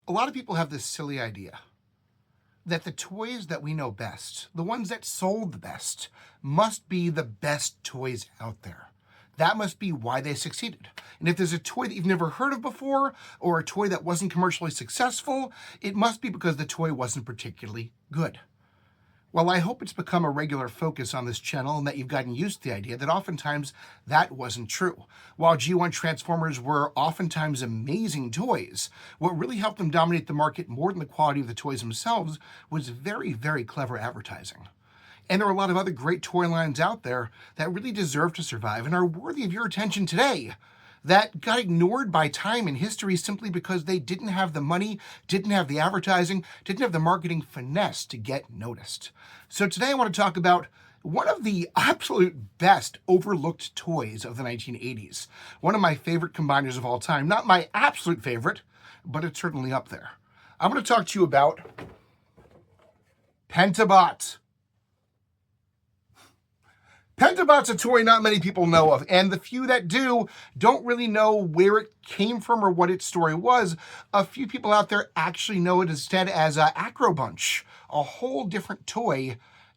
A lot of people have this silly idea that the toys that we know best, the ones that sold the best, must be the best toys out there. That must be why they succeeded. And if there's a toy that you've never heard of before, or a toy that wasn't commercially successful, it must be because the toy wasn't particularly good. Well, I hope it's become a regular focus on this channel and that you've gotten used to the idea that oftentimes that wasn't true. While G1 Transformers were oftentimes amazing toys, what really helped them dominate the market more than the quality of the toys themselves was very, very clever advertising. And there are a lot of other great toy lines out there that really deserve to survive and are worthy of your attention today, that got ignored by time and history simply because they didn't have the money, didn't have the advertising, didn't have the marketing finesse to get noticed. So today I want to talk about one of the absolute best overlooked toys of the 1980s. One of my favorite combiners of all time. Not my absolute favorite, but it's certainly up there. I'm going to talk to you about Pentabot. Pentabot's a toy not many people know of, and the few that do don't really know where it came from or what its story was. A few people out there actually know it instead as Acrobunch, a whole different toy,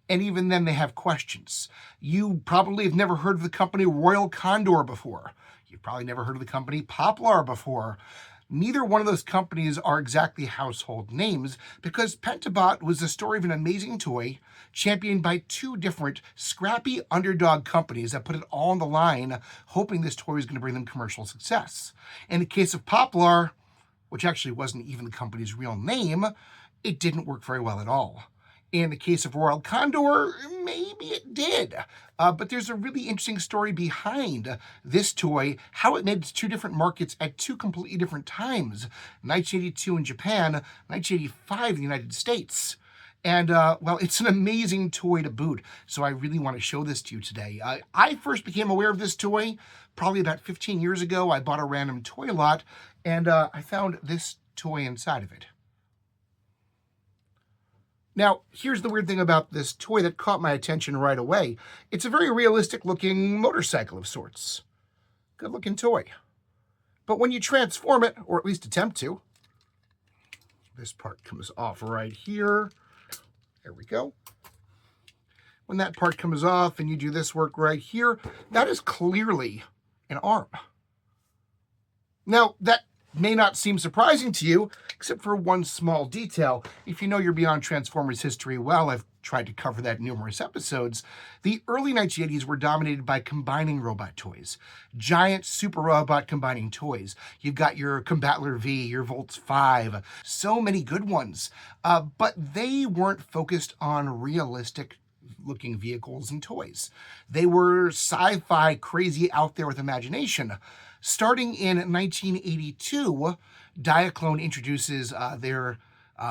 and even then they have questions. You probably have never heard of the company Royal Condor before. You've probably never heard of the company Poplar before. Neither one of those companies are exactly household names because Pentabot was the story of an amazing toy championed by two different scrappy underdog companies that put it all on the line, hoping this toy was going to bring them commercial success. In the case of Poplar, which actually wasn't even the company's real name, it didn't work very well at all. In the case of Royal Condor, maybe it did. But there's a really interesting story behind this toy, how it made its two different markets at two completely different times. 1982 in Japan, 1985 in the United States. And, well, it's an amazing toy to boot, so I really want to show this to you today. I first became aware of this toy probably about 15 years ago. I bought a random toy lot, and I found this toy inside of it. Now, here's the weird thing about this toy that caught my attention right away. It's a very realistic-looking motorcycle of sorts. Good-looking toy. But when you transform it, or at least attempt to, this part comes off right here. There we go. When that part comes off and you do this work right here, that is clearly an arm. Now, that may not seem surprising to you, except for one small detail. If you know your Beyond Transformers history well, I've tried to cover that in numerous episodes. The early 1980s were dominated by combining robot toys. Giant super robot combining toys. You've got your Combatler V, your Volts 5, so many good ones. But they weren't focused on realistic looking vehicles and toys. They were sci-fi, crazy, out there with imagination. Starting in 1982, Diaclone introduces their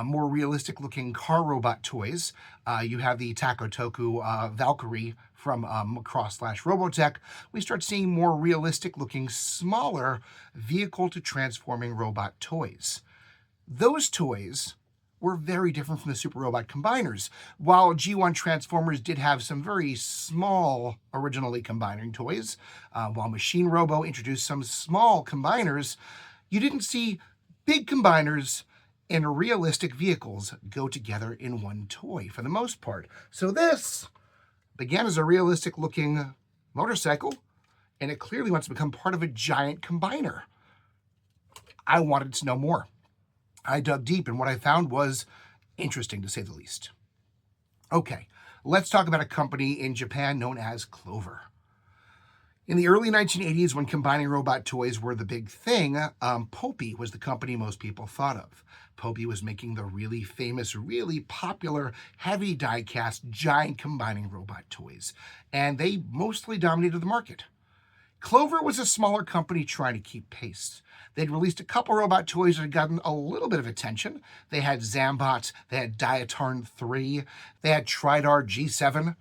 more realistic-looking car robot toys. You have the Takotoku Valkyrie from Macross/Robotech. We start seeing more realistic-looking, smaller vehicle-to-transforming robot toys. Those toys were very different from the Super Robot Combiners. While G1 Transformers did have some very small, originally combining toys, while Machine Robo introduced some small combiners, you didn't see big combiners and realistic vehicles go together in one toy for the most part. So this began as a realistic-looking motorcycle, and it clearly wants to become part of a giant combiner. I wanted to know more. I dug deep, and what I found was interesting, to say the least. Okay, let's talk about a company in Japan known as Clover. In the early 1980s, when combining robot toys were the big thing, Poplar was the company most people thought of. Poplar was making the really famous, really popular, heavy die-cast, giant combining robot toys, and they mostly dominated the market. Clover was a smaller company trying to keep pace. They'd released a couple robot toys that had gotten a little bit of attention. They had Zambot, they had Diatarn 3, they had Tridar G7.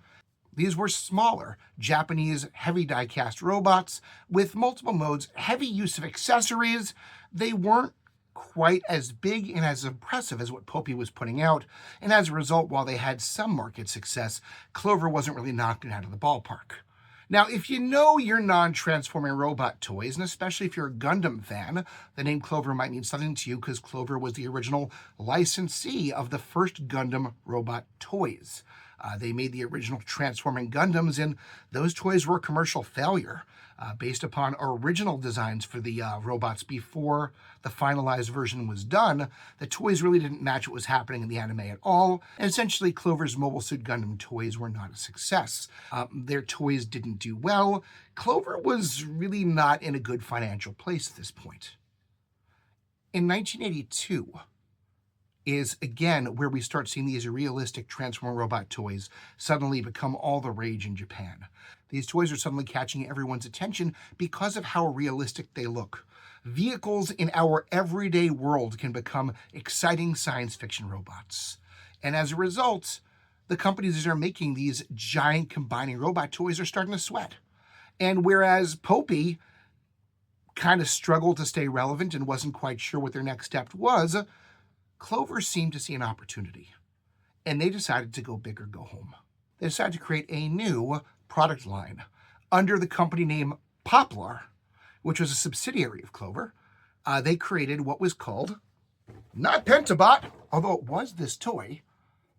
These were smaller, Japanese heavy die-cast robots with multiple modes, heavy use of accessories. They weren't quite as big and as impressive as what Poplar was putting out, and as a result, while they had some market success, Clover wasn't really knocking it out of the ballpark. Now, if you know your non-transforming robot toys, and especially if you're a Gundam fan, the name Clover might mean something to you because Clover was the original licensee of the first Gundam robot toys. They made the original transforming Gundams, and those toys were a commercial failure based upon original designs for the robots before the finalized version was done. The toys really didn't match what was happening in the anime at all, and essentially Clover's Mobile Suit Gundam toys were not a success. Their toys didn't do well. Clover was really not in a good financial place at this point. In 1982, is again where we start seeing these realistic Transformer robot toys suddenly become all the rage in Japan. These toys are suddenly catching everyone's attention because of how realistic they look. Vehicles in our everyday world can become exciting science fiction robots. And as a result, the companies that are making these giant combining robot toys are starting to sweat. And whereas Popey kind of struggled to stay relevant and wasn't quite sure what their next step was, Clover seemed to see an opportunity, and they decided to go big or go home. They decided to create a new product line under the company name Poplar, which was a subsidiary of Clover. They created what was called, not Pentabot, although it was this toy,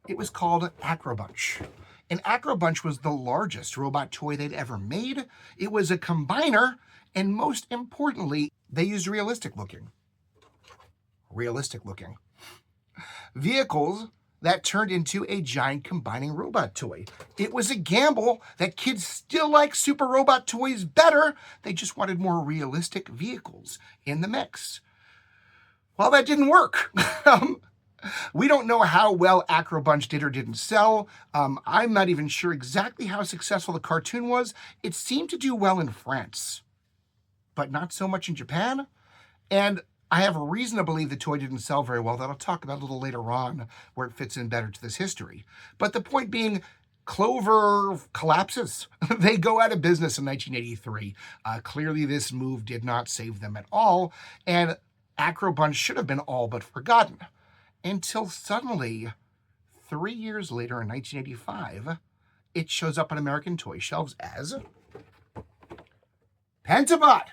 it was called Acrobunch. And Acrobunch was the largest robot toy they'd ever made. It was a combiner, and most importantly, they used realistic looking vehicles that turned into a giant combining robot toy. It was a gamble that kids still like super robot toys better. They just wanted more realistic vehicles in the mix. Well, that didn't work. We don't know how well Acrobunch did or didn't sell. I'm not even sure exactly how successful the cartoon was. It seemed to do well in France, but not so much in Japan. And I have a reason to believe the toy didn't sell very well that I'll talk about a little later on where it fits in better to this history. But the point being, Clover collapses. They go out of business in 1983. Clearly, this move did not save them at all, and Acrobunch should have been all but forgotten. Until suddenly, 3 years later in 1985, it shows up on American toy shelves as Pentabot,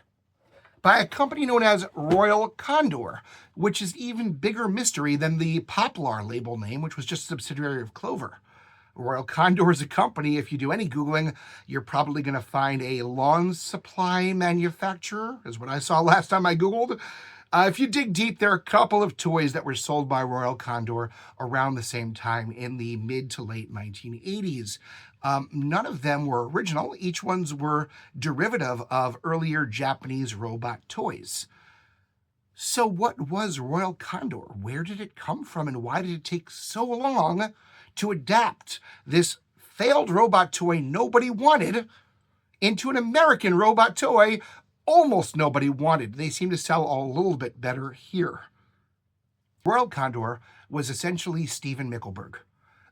by a company known as Royal Condor, which is even bigger mystery than the Poplar label name, which was just a subsidiary of Clover. Royal Condor is a company, if you do any Googling, you're probably going to find a lawn supply manufacturer, is what I saw last time I Googled. If you dig deep, there are a couple of toys that were sold by Royal Condor around the same time in the mid to late 1980s. None of them were original. Each ones were derivative of earlier Japanese robot toys. So what was Royal Condor? Where did it come from, and why did it take so long to adapt this failed robot toy nobody wanted into an American robot toy almost nobody wanted? They seem to sell a little bit better here. Royal Condor was essentially Stephen Mickelberg,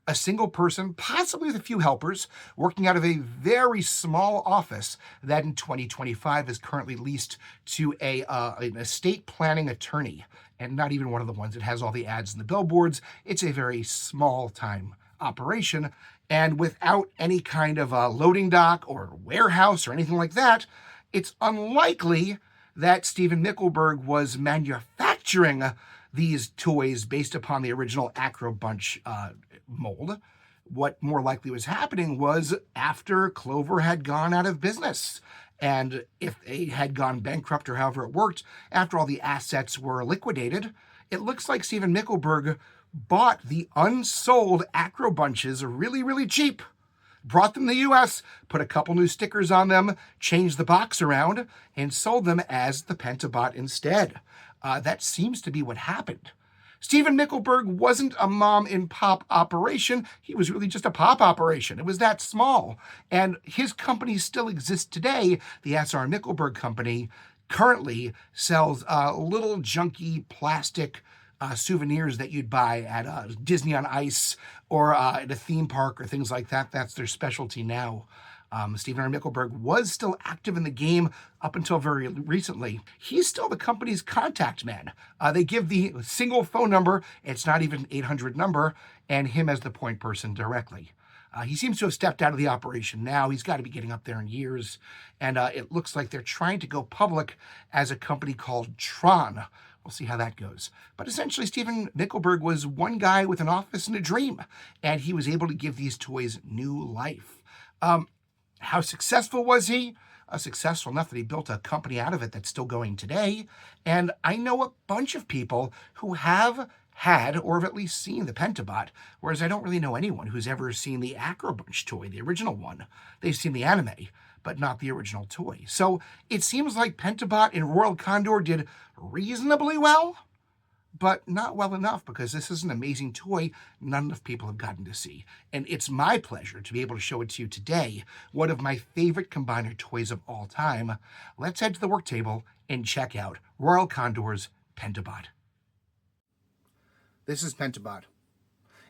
a single person, possibly with a few helpers, working out of a very small office that in 2025 is currently leased to an estate planning attorney, and not even one of the ones that has all the ads and the billboards. It's a very small-time operation, and without any kind of a loading dock or warehouse or anything like that, it's unlikely that Stephen Mickelberg was manufacturing these toys based upon the original Acrobunch mold. What more likely was happening was after Clover had gone out of business, and if they had gone bankrupt or however it worked, after all the assets were liquidated, it looks like Stephen Mickelberg bought the unsold Acrobunches really, really cheap, brought them to the US, put a couple new stickers on them, changed the box around, and sold them as the Pentabot instead. That seems to be what happened. Stephen Mickelberg wasn't a mom-and-pop operation. He was really just a pop operation. It was that small. And his company still exists today. The S.R. Mickelberg Company currently sells little junky plastic souvenirs that you'd buy at Disney on Ice or at a theme park or things like that. That's their specialty now. Stephen R. Mickelberg was still active in the game up until very recently. He's still the company's contact man. They give the single phone number, it's not even an 800 number, and him as the point person directly. He seems to have stepped out of the operation now. He's got to be getting up there in years. And it looks like they're trying to go public as a company called Tron. We'll see how that goes. But essentially, Stephen Mickelberg was one guy with an office and a dream, and he was able to give these toys new life. How successful was he? Successful enough that he built a company out of it that's still going today. And I know a bunch of people who have had or have at least seen the Pentabot, whereas I don't really know anyone who's ever seen the Acrobunch toy, the original one. They've seen the anime, but not the original toy. So it seems like Pentabot and Royal Condor did reasonably well, but not well enough, because this is an amazing toy none enough people have gotten to see. And it's my pleasure to be able to show it to you today, one of my favorite combiner toys of all time. Let's head to the work table and check out Royal Condor's Pentabot. This is Pentabot.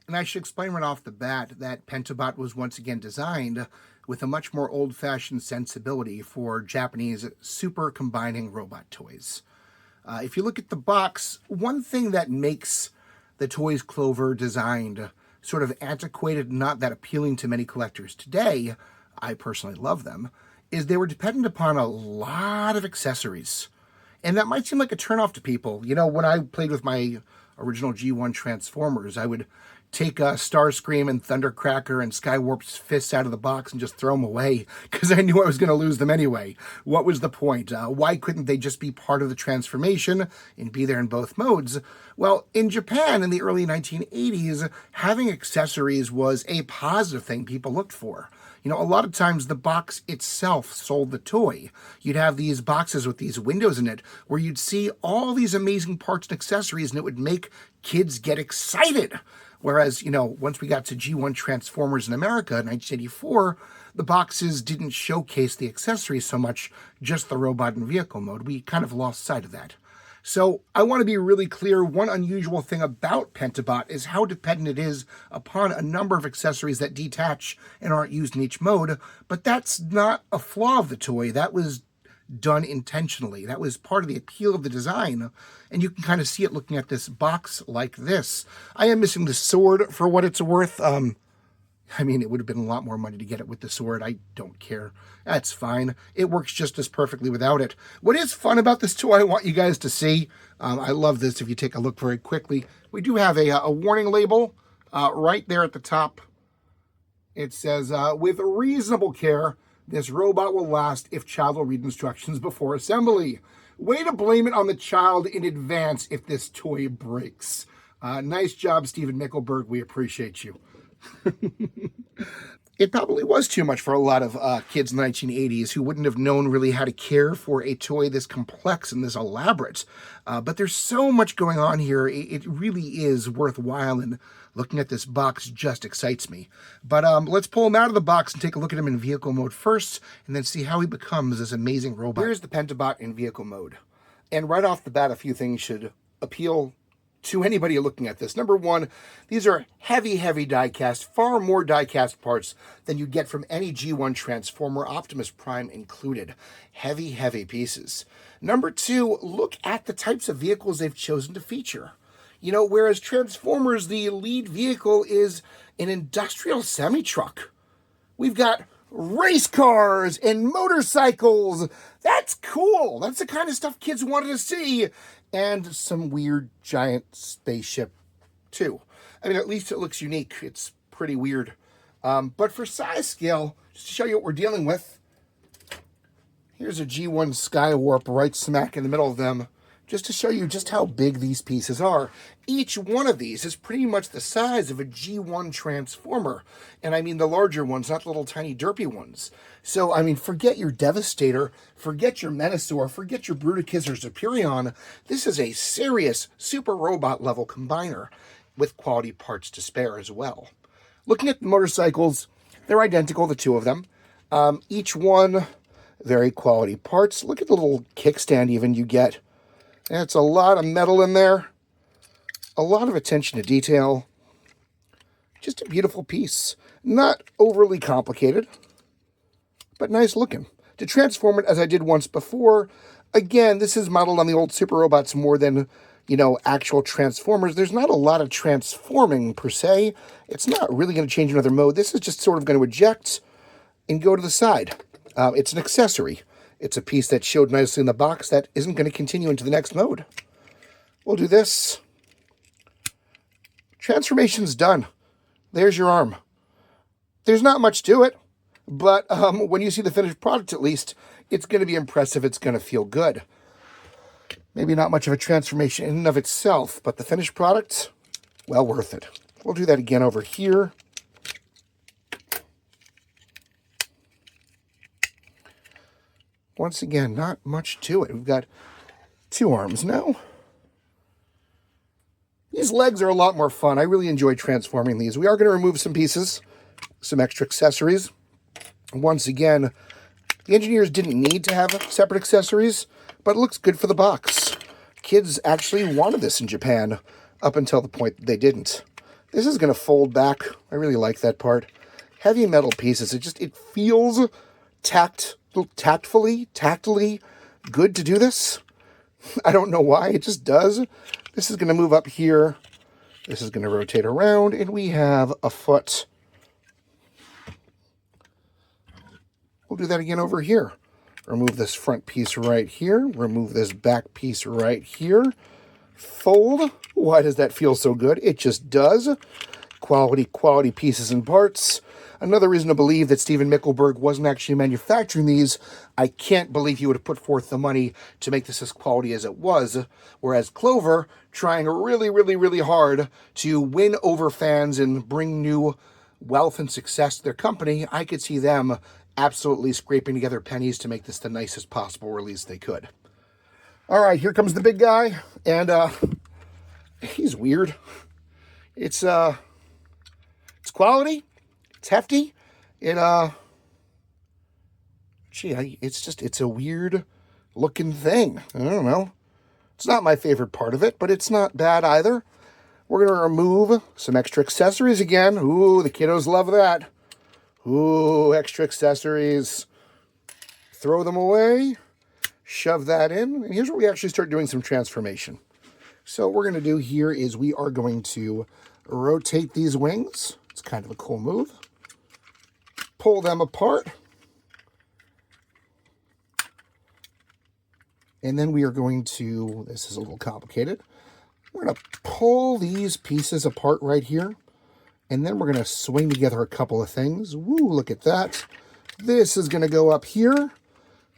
And I should explain right off the bat that Pentabot was once again designed with a much more old-fashioned sensibility for Japanese super combining robot toys. If you look at the box, one thing that makes the toys Clover designed sort of antiquated, not that appealing to many collectors today, I personally love them, is they were dependent upon a lot of accessories. And that might seem like a turnoff to people. You know, when I played with my original G1 Transformers, I would take Starscream and Thundercracker and Skywarp's fists out of the box and just throw them away, because I knew I was going to lose them anyway. What was the point? Why couldn't they just be part of the transformation and be there in both modes? Well, in Japan in the early 1980s, having accessories was a positive thing people looked for. You know, a lot of times the box itself sold the toy. You'd have these boxes with these windows in it where you'd see all these amazing parts and accessories, and it would make kids get excited. Whereas, you know, once we got to G1 Transformers in America in 1984, the boxes didn't showcase the accessories so much, just the robot and vehicle mode. We kind of lost sight of that. So I want to be really clear, one unusual thing about Pentabot is how dependent it is upon a number of accessories that detach and aren't used in each mode, but that's not a flaw of the toy. That was done intentionally. That was part of the appeal of the design, and you can kind of see it looking at this box like this. I am missing the sword for what it's worth. I mean, it would have been a lot more money to get it with the sword. I don't care. That's fine. It works just as perfectly without it. What is fun about this toy, I want you guys to see. I love this if you take a look very quickly. We do have a warning label right there at the top. It says, with reasonable care, this robot will last if child will read instructions before assembly. Way to blame it on the child in advance if this toy breaks. Nice job, Stephen Mickelberg. We appreciate you. It probably was too much for a lot of kids in the 1980s who wouldn't have known really how to care for a toy this complex and this elaborate. But there's so much going on here. It really is worthwhile, and looking at this box just excites me. But let's pull him out of the box and take a look at him in vehicle mode first, and then see how he becomes this amazing robot. Here's the Pentabot in vehicle mode. And right off the bat, a few things should appeal to anybody looking at this. Number one, these are heavy, heavy die-cast, far more die-cast parts than you get from any G1 Transformer, Optimus Prime included. Heavy, heavy pieces. Number two, look at the types of vehicles they've chosen to feature. You know, whereas Transformers, the lead vehicle is an industrial semi-truck. We've got race cars and motorcycles. That's cool. That's the kind of stuff kids wanted to see. And some weird giant spaceship, too. I mean, at least it looks unique. It's pretty weird. But for size scale, just to show you what we're dealing with, here's a G1 Skywarp right smack in the middle of them, just to show you just how big these pieces are. Each one of these is pretty much the size of a G1 Transformer. And I mean the larger ones, not the little tiny derpy ones. So, I mean, forget your Devastator, forget your Menasor, forget your Bruticus or Superion. This is a serious super robot level combiner with quality parts to spare as well. Looking at the motorcycles, they're identical, the two of them. Each one, very quality parts. Look at the little kickstand even you get. That's a lot of metal in there. A lot of attention to detail. Just a beautiful piece. Not overly complicated, but nice looking. To transform it as I did once before, again, this is modeled on the old Super Robots more than actual transformers, there's not a lot of transforming per se. It's not really going to change another mode. This is just sort of going to eject and go to the side. It's an accessory. It's a piece that showed nicely in the box that isn't going to continue into the next mode. We'll do this. Transformation's done. There's your arm. There's not much to it, but when you see the finished product, at least, it's going to be impressive. It's going to feel good. Maybe not much of a transformation in and of itself, but the finished product, well worth it. We'll do that again over here. Once again, not much to it. We've got 2 arms now. These legs are a lot more fun. I really enjoy transforming these. We are going to remove some pieces, some extra accessories. Once again, the engineers didn't need to have separate accessories, but it looks good for the box. Kids actually wanted this in Japan up until the point that they didn't. This is going to fold back. I really like that part. Heavy metal pieces. It feels tactfully good to do this. I don't know why. It just does. This is going to move up here. This is going to rotate around, and we have a foot. We'll do that again over here. Remove this front piece right here. Remove this back piece right here. Fold. Why does that feel so good? It just does. Quality pieces and parts. Another reason to believe that Stephen Mickelberg wasn't actually manufacturing these. I can't believe he would have put forth the money to make this as quality as it was. Whereas Clover, trying really hard to win over fans and bring new wealth and success to their company, I could see them absolutely scraping together pennies to make this the nicest possible release they could. All right, here comes the big guy, and he's weird. It's quality. It's hefty. It's a weird looking thing. I don't know. It's not my favorite part of it, but it's not bad either. We're going to remove some extra accessories again. Ooh, the kiddos love that. Ooh, extra accessories. Throw them away. Shove that in. And here's where we actually start doing some transformation. So what we're going to do here is we are going to rotate these wings. It's kind of a cool move. Pull them apart. And then we are going to, this is a little complicated, we're going to pull these pieces apart right here. And then we're going to swing together a couple of things. Woo, look at that. This is going to go up here.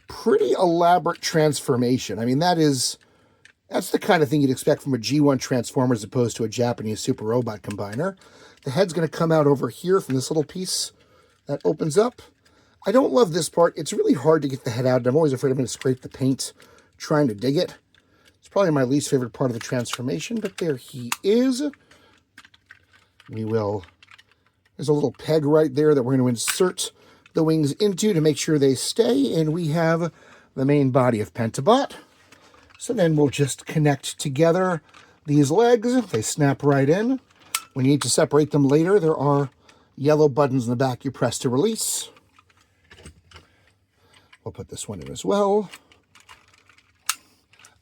Pretty elaborate transformation. I mean, that's the kind of thing you'd expect from a G1 Transformer as opposed to a Japanese Super Robot Combiner. The head's going to come out over here from this little piece that opens up. I don't love this part. It's really hard to get the head out, and I'm always afraid I'm going to scrape the paint trying to dig it. It's probably my least favorite part of the transformation, but there he is. There's a little peg right there that we're going to insert the wings into to make sure they stay, and we have the main body of Pentabot. So then we'll just connect together these legs. They snap right in. When you need to separate them later, there are yellow buttons in the back you press to release. We'll put this one in as well.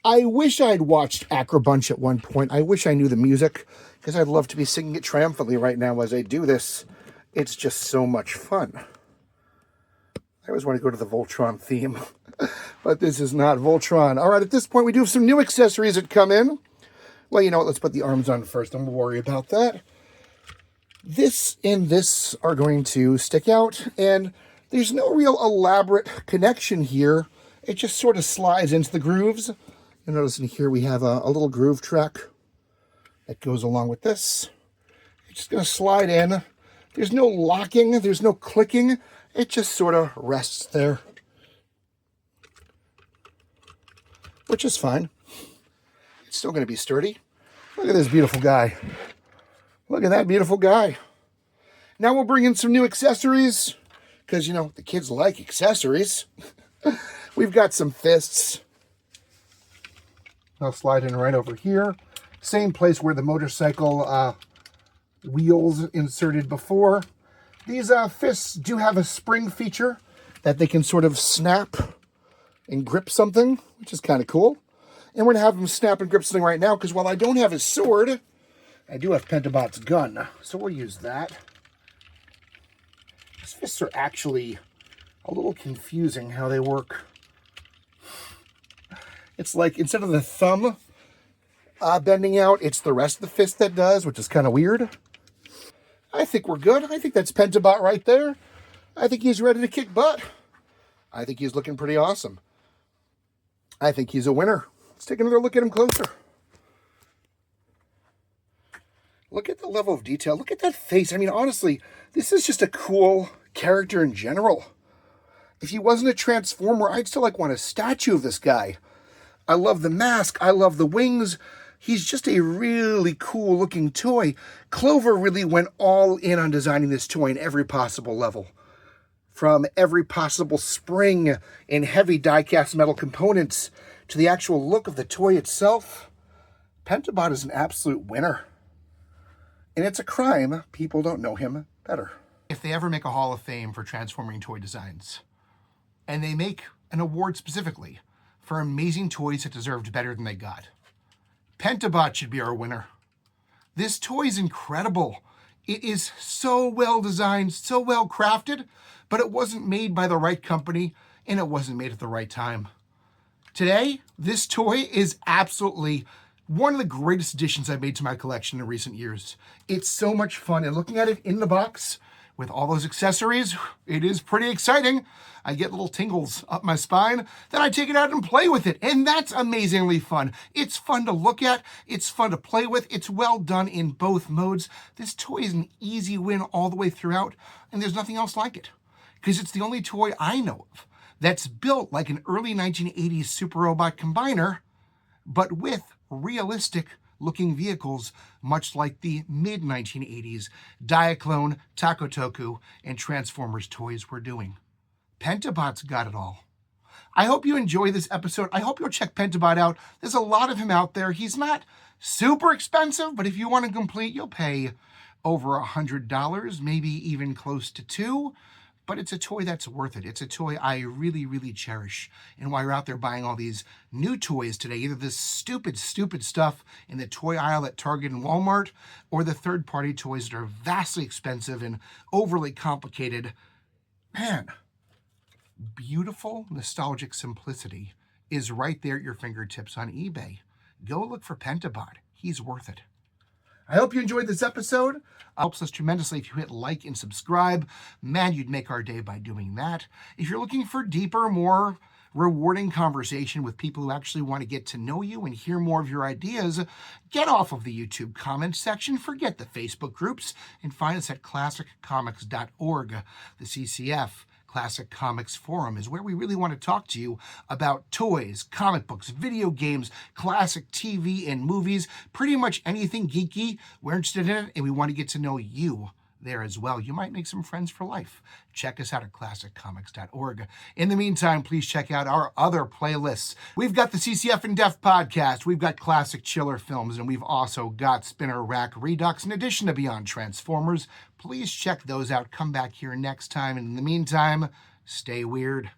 I wish I'd watched Acrobunch at one point. I wish I knew the music, because I'd love to be singing it triumphantly right now as I do this. It's just so much fun. I always want to go to the Voltron theme, but this is not Voltron. All right, at this point, we do have some new accessories that come in. Well, you know what? Let's put the arms on first, and we'll worry about that. This and this are going to stick out, and there's no real elaborate connection here. It just sort of slides into the grooves. You'll notice in here we have a little groove track that goes along with this. It's just going to slide in. There's no locking. There's no clicking. It just sort of rests there, which is fine. It's still going to be sturdy. Look at this beautiful guy. Look at that beautiful guy. Now we'll bring in some new accessories because, you know, the kids like accessories. We've got some fists. I'll slide in right over here. Same place where the motorcycle wheels inserted before. These fists do have a spring feature that they can sort of snap and grip something, which is kind of cool. And we're going to have him snap and grip something right now, because while I don't have his sword, I do have Pentabot's gun. So we'll use that. His fists are actually a little confusing how they work. It's like, instead of the thumb bending out, it's the rest of the fist that does, which is kind of weird. I think we're good. I think that's Pentabot right there. I think he's ready to kick butt. I think he's looking pretty awesome. I think he's a winner. Let's take another look at him closer. Look at the level of detail. Look at that face. I mean, honestly, this is just a cool character in general. If he wasn't a Transformer, I'd still want a statue of this guy. I love the mask. I love the wings. He's just a really cool looking toy. Clover really went all in on designing this toy in every possible level. From every possible spring and heavy die-cast metal components to the actual look of the toy itself, Pentabot is an absolute winner. And it's a crime people don't know him better. If they ever make a Hall of Fame for transforming toy designs, and they make an award specifically for amazing toys that deserved better than they got, Pentabot should be our winner. This toy is incredible. It is so well designed, so well crafted, but it wasn't made by the right company, and it wasn't made at the right time. Today, this toy is absolutely one of the greatest additions I've made to my collection in recent years. It's so much fun, and looking at it in the box with all those accessories, it is pretty exciting. I get little tingles up my spine, then I take it out and play with it, and that's amazingly fun. It's fun to look at, it's fun to play with, it's well done in both modes. This toy is an easy win all the way throughout, and there's nothing else like it, because it's the only toy I know of that's built like an early 1980s Super Robot combiner, but with realistic looking vehicles, much like the mid-1980s Diaclone, Takotoku, and Transformers toys were doing. Pentabot's got it all. I hope you enjoy this episode. I hope you'll check Pentabot out. There's a lot of him out there. He's not super expensive, but if you want to complete, you'll pay over $100, maybe even close to $200. But it's a toy that's worth it. It's a toy I really, really cherish. And while you're out there buying all these new toys today, either this stupid stuff in the toy aisle at Target and Walmart, or the third-party toys that are vastly expensive and overly complicated, man, beautiful, nostalgic simplicity is right there at your fingertips on eBay. Go look for Pentabot. He's worth it. I hope you enjoyed this episode. It helps us tremendously if you hit like and subscribe. Man, you'd make our day by doing that. If you're looking for deeper, more rewarding conversation with people who actually want to get to know you and hear more of your ideas, get off of the YouTube comments section, forget the Facebook groups, and find us at classiccomics.org. The CCF Classic Comics Forum is where we really want to talk to you about toys, comic books, video games, classic TV and movies, pretty much anything geeky. We're interested in it, and we want to get to know you there as well. You might make some friends for life. Check us out at classiccomics.org. In the meantime, please check out our other playlists. We've got the CCF in Depth podcast, we've got classic chiller films, and we've also got Spinner Rack Redux in addition to Beyond Transformers. Please check those out. Come back here next time. And in the meantime, stay weird.